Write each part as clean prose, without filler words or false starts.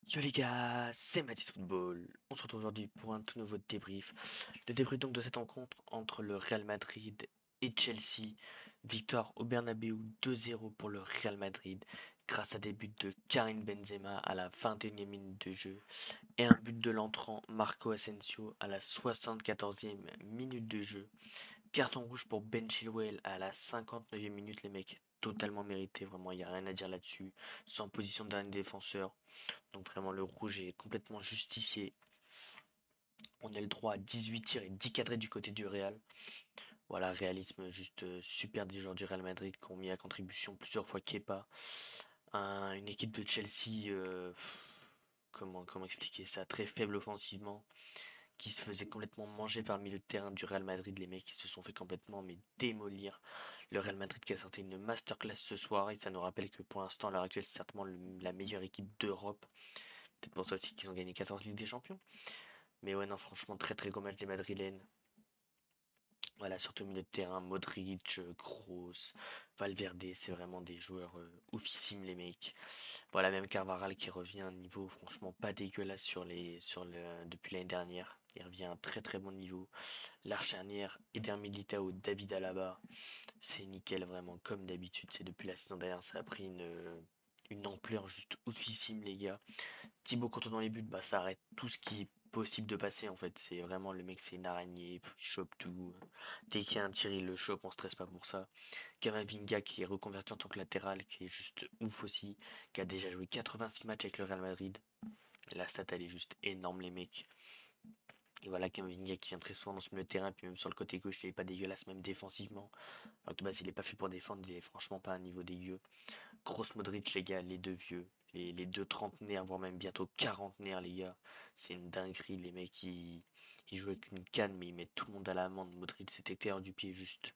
Yo les gars, c'est Mathis Football. On se retrouve aujourd'hui pour un tout nouveau débrief. Le débrief donc de cette rencontre entre le Real Madrid et Chelsea. Victoire au Bernabéu 2-0 pour le Real Madrid grâce à des buts de Karim Benzema à la 21e minute de jeu et un but de l'entrant Marco Asensio à la 74e minute de jeu. Carton rouge pour Ben Chilwell à la 59e minute, les mecs. Totalement mérité, vraiment, il n'y a rien à dire là-dessus. Sans position de dernier défenseur. Donc vraiment le rouge est complètement justifié. On a le droit à 18 tirs et 10 cadrés du côté du Real. Voilà, réalisme juste super des joueurs du Real Madrid qui ont mis à contribution plusieurs fois Kepa. Une équipe de Chelsea, comment expliquer ça, très faible offensivement, qui se faisait complètement manger par le milieu de terrain du Real Madrid. Les mecs qui se sont fait complètement mais démolir. Le Real Madrid qui a sorti une masterclass ce soir et ça nous rappelle que pour l'instant, à l'heure actuelle, c'est certainement la meilleure équipe d'Europe. Peut-être pour ça aussi qu'ils ont gagné 14 Ligues des Champions. Mais ouais, non, franchement, très très gros match des Madrilènes. Voilà, surtout au milieu de terrain, Modric, Kroos, Valverde, c'est vraiment des joueurs oufissimes, les mecs. Voilà, même Carvajal qui revient à un niveau franchement pas dégueulasse depuis l'année dernière. Il revient à un très très bon niveau. L'arche charnière, Eder Militao, David Alaba, c'est nickel vraiment, comme d'habitude. C'est depuis la saison dernière, ça a pris une ampleur juste oufissime, les gars. Thibaut Courtois dans les buts, bah ça arrête tout ce qui est possible de passer en fait. C'est vraiment le mec, c'est une araignée, il chope tout. Dès qu'il y a un tir, il le chope, on stresse pas pour ça. Kamavinga qui est reconverti en tant que latéral, qui est juste ouf aussi, qui a déjà joué 86 matchs avec le Real Madrid. La stat elle est juste énorme les mecs. Et voilà, Kamavinga qui vient très souvent dans ce milieu de terrain, puis même sur le côté gauche, il est pas dégueulasse même défensivement. Alors que de base, il est pas fait pour défendre, il est franchement pas à un niveau dégueu. Grosse Modric, les gars, les deux vieux. Les deux trentenaires, voire même bientôt quarantenaires, les gars. C'est une dinguerie, les mecs, ils jouent avec une canne, mais ils mettent tout le monde à l'amende. Modric, c'était terre du pied, juste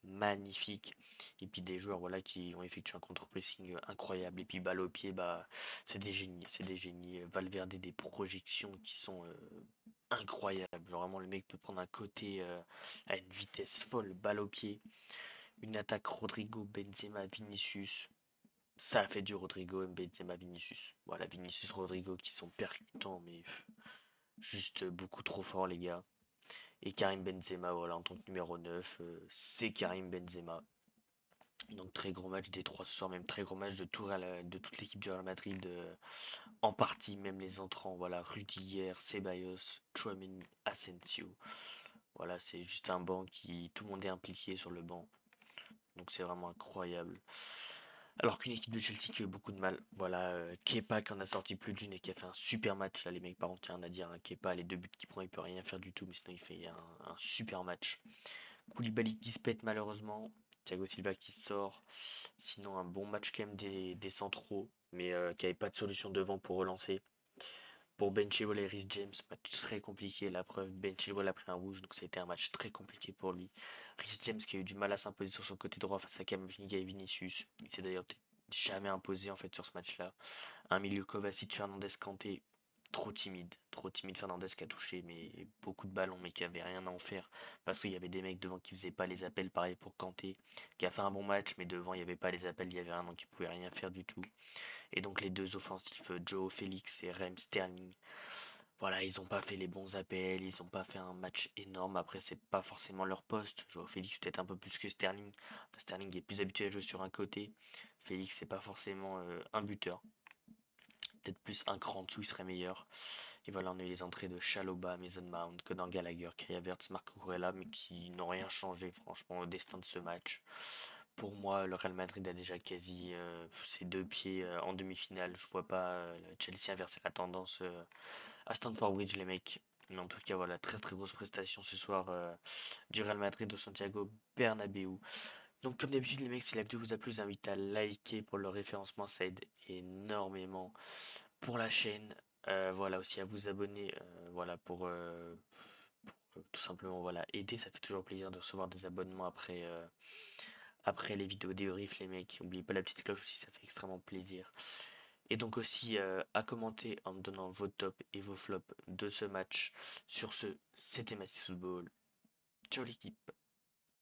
magnifique. Et puis des joueurs, voilà, qui ont effectué un contre-pressing incroyable. Et puis balle au pied, bah, c'est des génies, c'est des génies. Valverde, des projections qui sont incroyables. Genre vraiment, le mec peut prendre un côté à une vitesse folle, balle au pied. Une attaque Rodrigo, Benzema, Vinicius. Ça a fait du Rodrigo, Benzema, Vinicius. Voilà, Vinicius, Rodrigo qui sont percutants, mais juste beaucoup trop forts, les gars. Et Karim Benzema, voilà, en tant que numéro 9, c'est Karim Benzema. Donc très gros match des trois ce soir, même très gros match de toute l'équipe du Real Madrid, en partie, même les entrants, voilà, Rudiger, Ceballos, Tchouaméni, Asensio. Voilà, c'est juste un banc qui, tout le monde est impliqué sur le banc. Donc c'est vraiment incroyable. Alors qu'une équipe de Chelsea qui a eu beaucoup de mal. Voilà, Kepa qui en a sorti plus d'une et qui a fait un super match. Là, les mecs, par contre, tiens à dire, hein, Kepa, les deux buts qu'il prend, il peut rien faire du tout, mais sinon, il fait un super match. Koulibaly qui se pète malheureusement. Thiago Silva qui sort. Sinon, un bon match quand même des centraux, mais qui n'avait pas de solution devant pour relancer. Pour Ben Chilwell et Reece James, match très compliqué. La preuve, Ben Chilwell a pris un rouge, donc ça a été un match très compliqué pour lui. Reece James qui a eu du mal à s'imposer sur son côté droit face à Camavinga et Vinicius. Il s'est d'ailleurs jamais imposé en fait sur ce match-là. Un milieu Kovacic, Fernandez, Kanté, trop timide. Trop timide Fernandez qui a touché mais beaucoup de ballons mais qui avait rien à en faire. Parce qu'il y avait des mecs devant qui faisaient pas les appels, pareil pour Kanté, qui a fait un bon match, mais devant il n'y avait pas les appels, il y avait rien, donc il pouvait rien faire du tout. Et donc les deux offensifs, Joe Félix et Raheem Sterling, voilà, ils n'ont pas fait les bons appels, ils n'ont pas fait un match énorme. Après, c'est pas forcément leur poste. Joao Félix peut-être un peu plus que Sterling. Sterling est plus habitué à jouer sur un côté. Félix, c'est pas forcément un buteur. Peut-être plus un cran en dessous, il serait meilleur. Et voilà, on a eu les entrées de Chaloba, Mason Mount, Conor Gallagher, Kai Havertz, Marco Kurela, mais qui n'ont rien changé, franchement, au destin de ce match. Pour moi, le Real Madrid a déjà quasi ses deux pieds en demi-finale. Je vois pas Chelsea inverser la tendance à Stamford Bridge, les mecs. Mais en tout cas, voilà, très très grosse prestation ce soir du Real Madrid au Santiago Bernabéu. Donc, comme d'habitude, les mecs, si la vidéo vous a plu, je vous invite à liker pour le référencement, ça aide énormément pour la chaîne. Voilà, aussi à vous abonner, voilà, pour tout simplement voilà, aider. Ça fait toujours plaisir de recevoir des abonnements après les vidéos débrief, les mecs. N'oubliez pas la petite cloche aussi, ça fait extrêmement plaisir. Et donc aussi à commenter en me donnant vos tops et vos flops de ce match. Sur ce, c'était Mathis Football. Ciao l'équipe.